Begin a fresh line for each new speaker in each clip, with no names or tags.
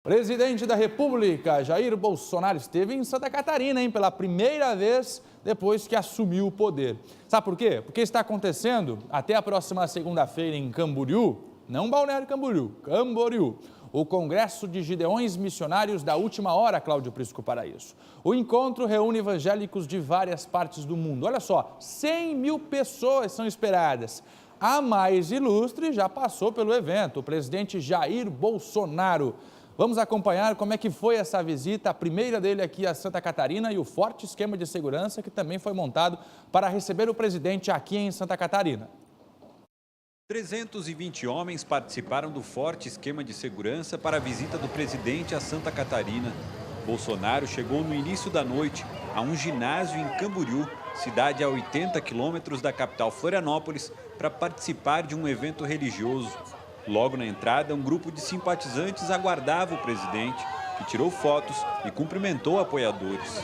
Presidente da República, Jair Bolsonaro, esteve em Santa Catarina, pela primeira vez depois que assumiu o poder. Sabe por quê? Porque está acontecendo até a próxima segunda-feira em Camboriú, não Balneário Camboriú, Camboriú, o Congresso de Gideões Missionários da Última Hora, Cláudio Prisco Paraíso. O encontro reúne evangélicos de várias partes do mundo. Olha só, 100 mil pessoas são esperadas. A mais ilustre já passou pelo evento, o presidente Jair Bolsonaro. Vamos acompanhar como é que foi essa visita, a primeira dele aqui a Santa Catarina e o forte esquema de segurança que também foi montado para receber o presidente aqui em Santa Catarina.
320 homens participaram do forte esquema de segurança para a visita do presidente a Santa Catarina. Bolsonaro chegou no início da noite a um ginásio em Camboriú, cidade a 80 quilômetros da capital Florianópolis, para participar de um evento religioso. Logo na entrada, um grupo de simpatizantes aguardava o presidente, que tirou fotos e cumprimentou apoiadores.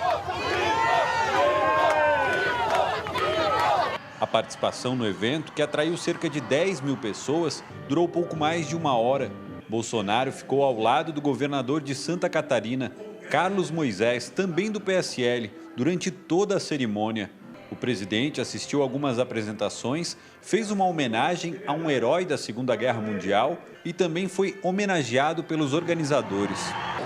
A participação no evento, que atraiu cerca de 10 mil pessoas, durou pouco mais de uma hora. Bolsonaro ficou ao lado do governador de Santa Catarina, Carlos Moisés, também do PSL, durante toda a cerimônia. O presidente assistiu a algumas apresentações, fez uma homenagem a um herói da Segunda Guerra Mundial e também foi homenageado pelos organizadores.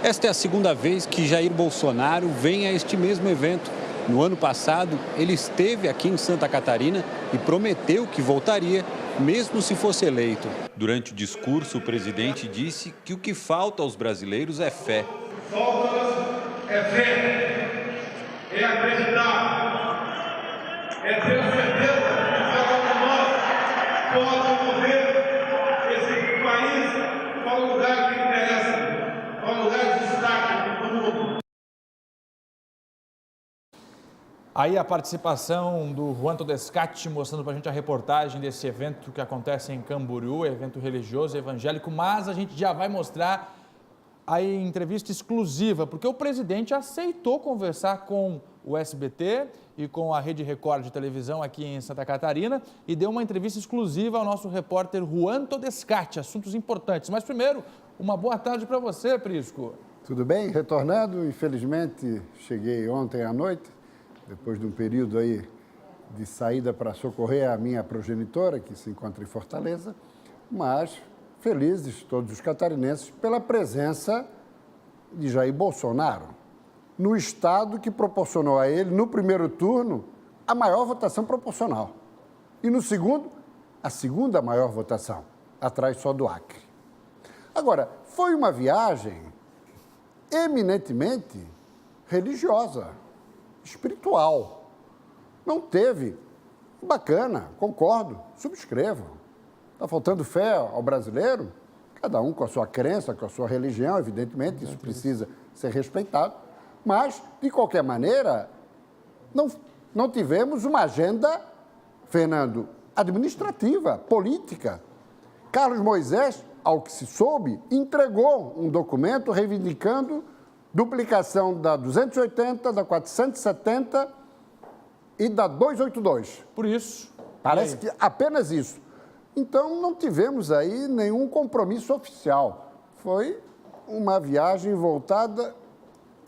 Esta é a segunda vez que Jair Bolsonaro vem a este mesmo evento. No ano passado, ele esteve aqui em Santa Catarina e prometeu que voltaria, mesmo se fosse eleito. Durante o discurso, o presidente disse que o que falta aos brasileiros é fé.
Falta é fé, é acreditar. É ter certeza que cada um de nós pode mover esse país para o lugar que interessa, para o lugar de destaque do mundo.
Aí a participação do Juan Todescati mostrando para a gente a reportagem desse evento que acontece em Camboriú, evento religioso, evangélico, mas a gente já vai mostrar a entrevista exclusiva, porque o presidente aceitou conversar com o SBT e com a Rede Record de televisão aqui em Santa Catarina e deu uma entrevista exclusiva ao nosso repórter Juan Todescati, assuntos importantes. Mas primeiro, uma boa tarde para você, Prisco.
Tudo bem? Retornando, infelizmente cheguei ontem à noite, depois de um período aí de saída para socorrer a minha progenitora, que se encontra em Fortaleza, mas felizes todos os catarinenses pela presença de Jair Bolsonaro no estado que proporcionou a ele, no primeiro turno, a maior votação proporcional. E no segundo, a segunda maior votação, atrás só do Acre. Agora, foi uma viagem eminentemente religiosa, espiritual. Não teve. Bacana, concordo, subscrevo. Está faltando fé ao brasileiro? Cada um com a sua crença, com a sua religião, evidentemente, isso precisa ser respeitado. Mas, de qualquer maneira, não tivemos uma agenda, Fernando, administrativa, política. Carlos Moisés, ao que se soube, entregou um documento reivindicando duplicação da 280, da 470 e da 282.
Por isso.
Parece que apenas isso. Então, não tivemos aí nenhum compromisso oficial. Foi uma viagem voltada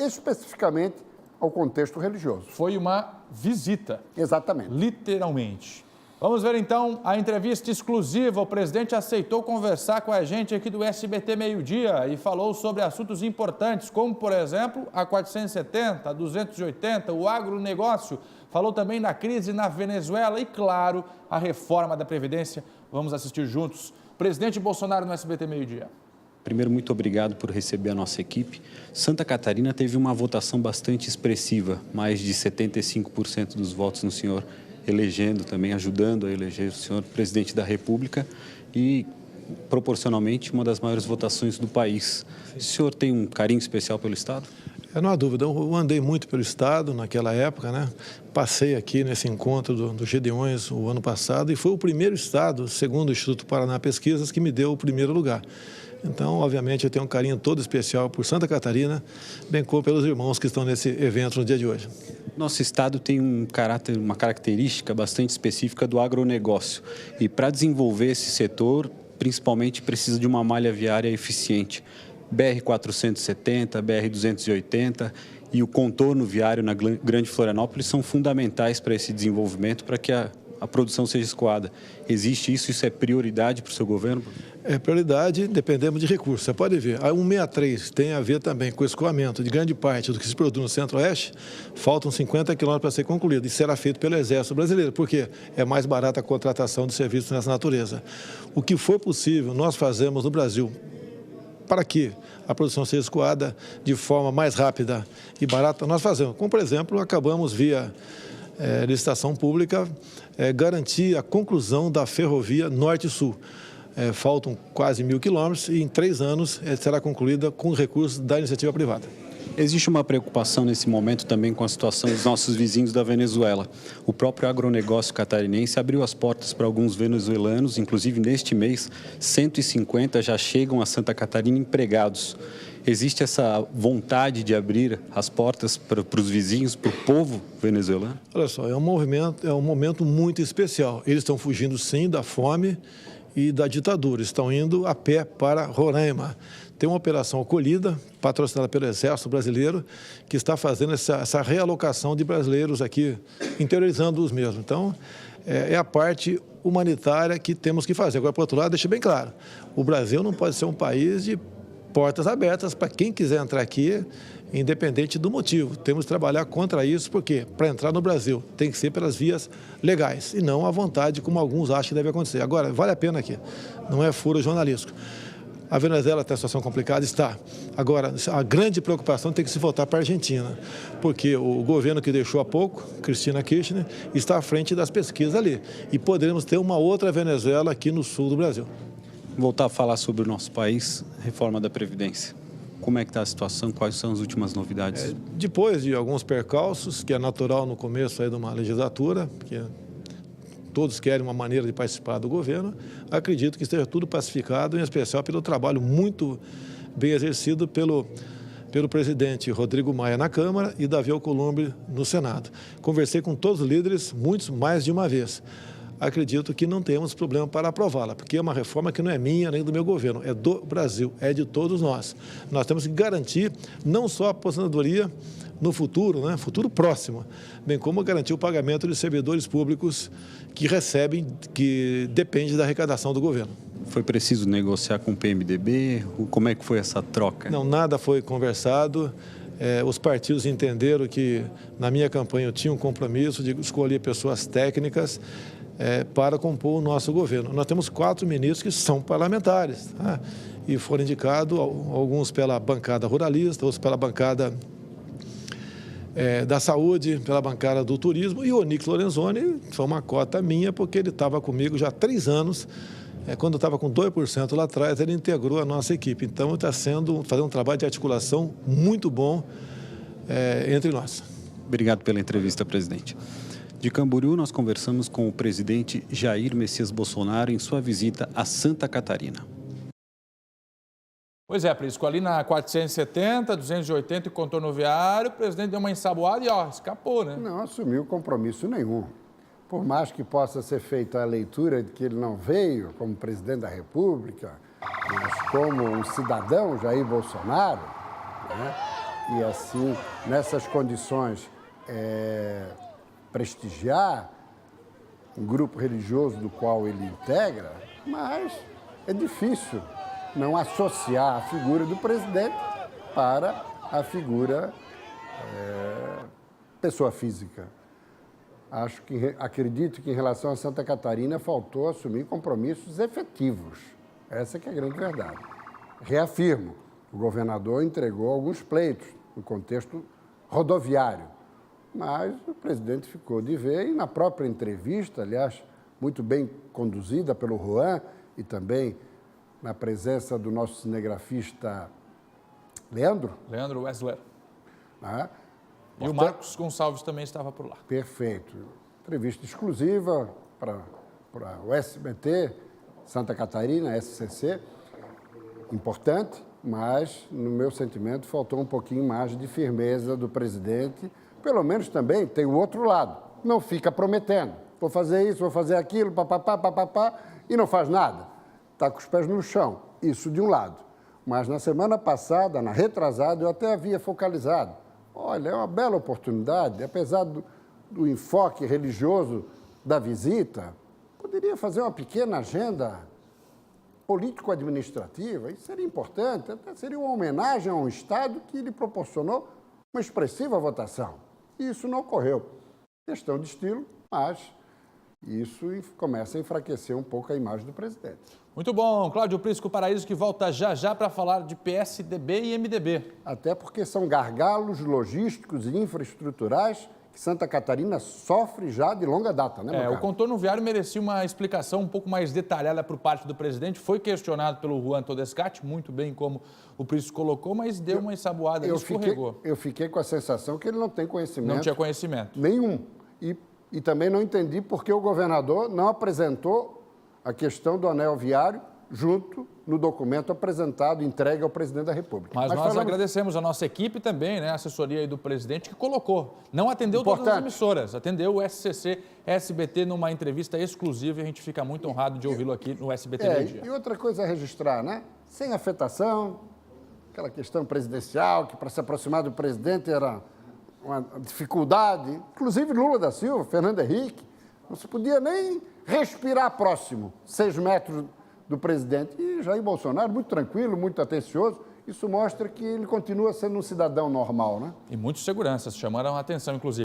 especificamente ao contexto religioso.
Foi uma visita.
Exatamente.
Literalmente. Vamos ver então a entrevista exclusiva. O presidente aceitou conversar com a gente aqui do SBT Meio-Dia e falou sobre assuntos importantes, como, por exemplo, a 470, a 280, o agronegócio. Falou também da crise na Venezuela e, claro, a reforma da Previdência. Vamos assistir juntos. Presidente Bolsonaro no SBT Meio-Dia.
Primeiro, muito obrigado por receber a nossa equipe. Santa Catarina teve uma votação bastante expressiva, mais de 75% dos votos no senhor, elegendo também, ajudando a eleger o senhor presidente da República e, proporcionalmente, uma das maiores votações do país. O senhor tem um carinho especial pelo Estado?
Não há dúvida, eu andei muito pelo Estado naquela época, né? Passei aqui nesse encontro do Gideões o ano passado e foi o primeiro Estado, segundo o Instituto Paraná Pesquisas, que me deu o primeiro lugar. Então, obviamente, eu tenho um carinho todo especial por Santa Catarina, bem como pelos irmãos que estão nesse evento no dia de hoje.
Nosso estado tem uma característica bastante específica do agronegócio. E para desenvolver esse setor, principalmente precisa de uma malha viária eficiente. BR-470, BR-280 e o contorno viário na Grande Florianópolis são fundamentais para esse desenvolvimento, para que a produção seja escoada. Existe isso? Isso é prioridade para o seu governo?
É prioridade, dependemos de recursos. Você pode ver, a 163 tem a ver também com o escoamento de grande parte do que se produz no Centro-Oeste. Faltam 50 quilômetros para ser concluído e será feito pelo Exército Brasileiro, porque é mais barata a contratação de serviços nessa natureza. O que for possível, nós fazemos no Brasil para que a produção seja escoada de forma mais rápida e barata, nós fazemos. Como, por exemplo, acabamos via licitação pública garantir a conclusão da ferrovia Norte-Sul. Faltam quase 1.000 quilômetros e em 3 anos será concluída com recursos da iniciativa privada.
Existe uma preocupação nesse momento também com a situação dos nossos vizinhos da Venezuela. O próprio agronegócio catarinense abriu as portas para alguns venezuelanos, inclusive neste mês, 150 já chegam a Santa Catarina empregados. Existe essa vontade de abrir as portas para os vizinhos, para o povo venezuelano?
Olha só, é um momento muito especial. Eles estão fugindo, sim, da fome e da ditadura. Estão indo a pé para Roraima. Tem uma operação acolhida, patrocinada pelo Exército Brasileiro, que está fazendo essa realocação de brasileiros aqui, interiorizando os mesmos. Então, é a parte humanitária que temos que fazer. Agora, por outro lado, deixa bem claro, o Brasil não pode ser um país de portas abertas para quem quiser entrar aqui, independente do motivo. Temos que trabalhar contra isso, porque para entrar no Brasil tem que ser pelas vias legais e não à vontade, como alguns acham que deve acontecer. Agora, vale a pena aqui, não é furo jornalístico. A Venezuela tem uma situação complicada? Está. Agora, a grande preocupação tem que se voltar para a Argentina, porque o governo que deixou há pouco, Cristina Kirchner, está à frente das pesquisas ali. E poderemos ter uma outra Venezuela aqui no sul do Brasil.
Voltar a falar sobre o nosso país, reforma da Previdência. Como é que está a situação? Quais são as últimas novidades?
Depois de alguns percalços, que é natural no começo aí de uma legislatura, porque todos querem uma maneira de participar do governo, acredito que esteja tudo pacificado, em especial pelo trabalho muito bem exercido pelo presidente Rodrigo Maia na Câmara e Davi Alcolumbre no Senado. Conversei com todos os líderes, muitos mais de uma vez. Acredito que não temos problema para aprová-la, porque é uma reforma que não é minha nem do meu governo, é do Brasil, é de todos nós. Nós temos que garantir não só a aposentadoria no futuro, né, futuro próximo, bem como garantir o pagamento de servidores públicos que recebem, que depende da arrecadação do governo.
Foi preciso negociar com o PMDB? Como é que foi essa troca?
Não, nada foi conversado. Os partidos entenderam que na minha campanha eu tinha um compromisso de escolher pessoas técnicas para compor o nosso governo. Nós temos 4 ministros que são parlamentares, tá? E foram indicados alguns pela bancada ruralista, outros pela bancada da saúde, pela bancada do turismo, e o Onyx Lorenzoni foi uma cota minha, porque ele estava comigo já há 3 anos, quando eu estava com 2% lá atrás, ele integrou a nossa equipe. Então, está fazendo um trabalho de articulação muito bom entre nós.
Obrigado pela entrevista, presidente. De Camboriú, nós conversamos com o presidente Jair Messias Bolsonaro em sua visita a Santa Catarina.
Pois é, Prisco, ali na 470, 280 e contorno viário, o presidente deu uma ensaboada e escapou, né?
Não assumiu compromisso nenhum. Por mais que possa ser feita a leitura de que ele não veio como presidente da República, mas como um cidadão, Jair Bolsonaro, né? E assim, nessas condições, prestigiar um grupo religioso do qual ele integra, mas é difícil não associar a figura do presidente para a figura pessoa física. Acredito que em relação a Santa Catarina faltou assumir compromissos efetivos. Essa que é a grande verdade. Reafirmo, o governador entregou alguns pleitos no contexto rodoviário, mas o presidente ficou de ver e na própria entrevista, aliás, muito bem conduzida pelo Juan e também na presença do nosso cinegrafista Leandro
Wessler.
Né?
E o Marcos Gonçalves também estava por lá.
Perfeito. Entrevista exclusiva para o SBT, Santa Catarina, SCC. Importante, mas, no meu sentimento, faltou um pouquinho mais de firmeza do presidente. Pelo menos também tem o outro lado. Não fica prometendo. Vou fazer isso, vou fazer aquilo, papapá, papapá, e não faz nada. Está com os pés no chão. Isso de um lado. Mas na semana passada, na retrasada, eu até havia focalizado. Olha, é uma bela oportunidade, apesar do enfoque religioso da visita, poderia fazer uma pequena agenda político-administrativa, isso seria importante, até seria uma homenagem a um Estado que lhe proporcionou uma expressiva votação. E isso não ocorreu. Questão de estilo, mas isso começa a enfraquecer um pouco a imagem do presidente.
Muito bom, Cláudio Prisco Paraíso, que volta já já para falar de PSDB e MDB.
Até porque são gargalos logísticos e infraestruturais que Santa Catarina sofre já de longa data, né, meu
O
caro?
contorno viário merecia uma explicação um pouco mais detalhada por parte do presidente. Foi questionado pelo Juan Todescati, muito bem como o Prisco colocou, mas deu uma ensaboada, escorregou.
Eu fiquei com a sensação que ele não tem conhecimento.
Não tinha conhecimento.
Nenhum. E também não entendi por que o governador não apresentou a questão do anel viário junto no documento apresentado, entregue ao presidente da República.
Mas nós agradecemos a nossa equipe também, né, a assessoria aí do presidente, que colocou. Não atendeu todas as emissoras, atendeu o SCC, SBT numa entrevista exclusiva e a gente fica muito honrado de ouvi-lo aqui no SBT Meio Dia.
E outra coisa a registrar, né? Sem afetação, aquela questão presidencial, que para se aproximar do presidente era uma dificuldade. Inclusive Lula da Silva, Fernando Henrique, não se podia nem respirar próximo, 6 metros do presidente. E Jair Bolsonaro, muito tranquilo, muito atencioso, isso mostra que ele continua sendo um cidadão normal, né?
E muitos seguranças chamaram a atenção, inclusive.